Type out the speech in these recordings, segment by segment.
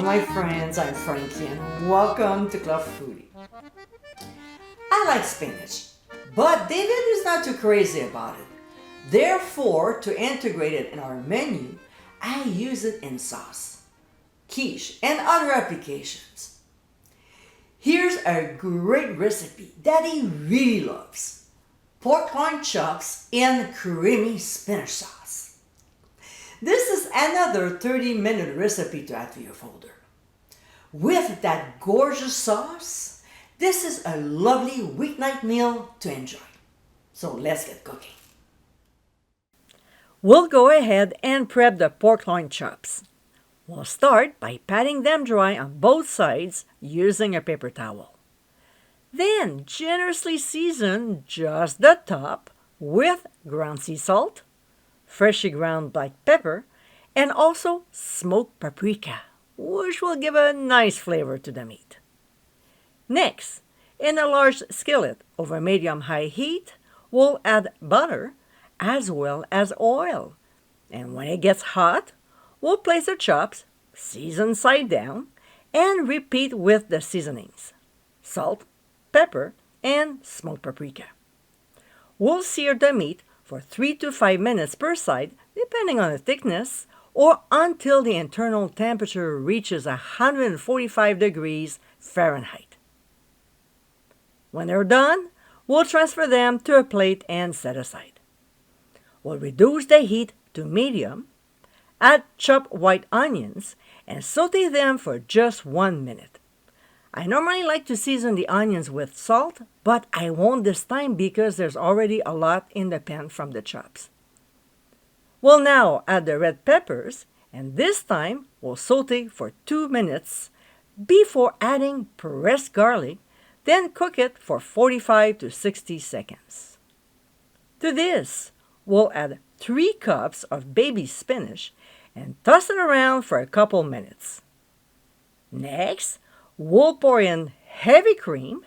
my friends, I'm Frankie and welcome to Club Foodie. I like spinach, but David is not too crazy about it. Therefore, to integrate it in our menu, I use it in sauce, quiche, and other applications. Here's a great recipe that he really loves. Pork loin chops in creamy spinach sauce. This is another 30-minute recipe to add to your folder. With that gorgeous sauce, this is a lovely weeknight meal to enjoy. So let's get cooking. We'll go ahead and prep the pork loin chops. We'll start by patting them dry on both sides using a paper towel. Then generously season just the top with ground sea salt, freshly ground black pepper, and also smoked paprika, which will give a nice flavor to the meat. Next, in a large skillet over medium-high heat, we'll add butter as well as oil. And when it gets hot, we'll place the chops, seasoned side down, and repeat with the seasonings: salt, pepper, and smoked paprika. We'll sear the meat for 3 to 5 minutes per side, depending on the thickness, or until the internal temperature reaches 145 degrees Fahrenheit. When they're done, we'll transfer them to a plate and set aside. We'll reduce the heat to medium, add chopped white onions, and saute them for just 1 minute. I normally like to season the onions with salt, but I won't this time because there's already a lot in the pan from the chops. We'll now add the red peppers, and this time we'll saute for 2 minutes before adding pressed garlic, then cook it for 45 to 60 seconds. To this, we'll add 3 cups of baby spinach and toss it around for a couple minutes. Next, we'll pour in heavy cream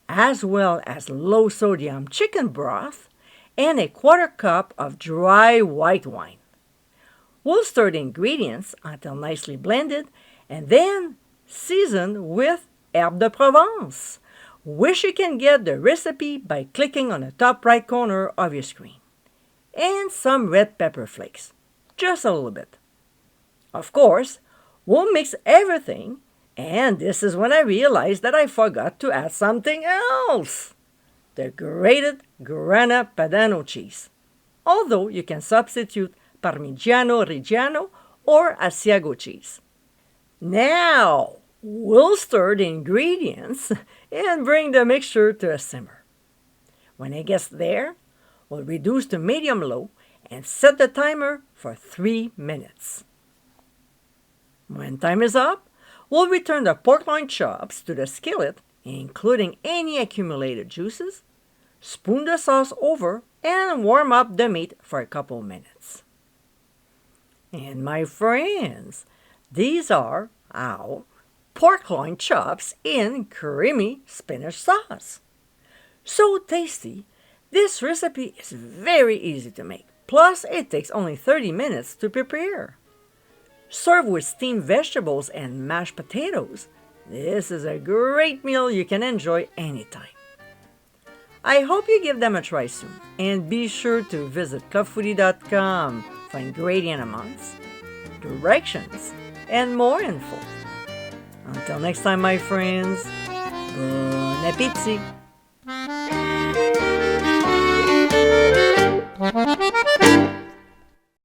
as well as low-sodium chicken broth and a 1/4 cup of dry white wine. We'll stir the ingredients until nicely blended and then season with herbe de Provence, which you can get the recipe by clicking on the top right corner of your screen, and some red pepper flakes, just a little bit. Of course, we'll mix everything, and this is when I realized that I forgot to add something else: the grated Grana Padano cheese, although you can substitute Parmigiano Reggiano or Asiago cheese. Now, we'll stir the ingredients and bring the mixture to a simmer. When it gets there, we'll reduce to medium-low and set the timer for 3 minutes. When time is up, we'll return the pork loin chops to the skillet, including any accumulated juices, spoon the sauce over, and warm up the meat for a couple minutes. And my friends, these are our pork loin chops in creamy spinach sauce. So tasty, this recipe is very easy to make. Plus, it takes only 30 minutes to prepare. Serve with steamed vegetables and mashed potatoes. This is a great meal you can enjoy anytime. I hope you give them a try soon, and be sure to visit clubfoodie.com for ingredient amounts, directions, and more info. Until next time, my friends, bon appétit!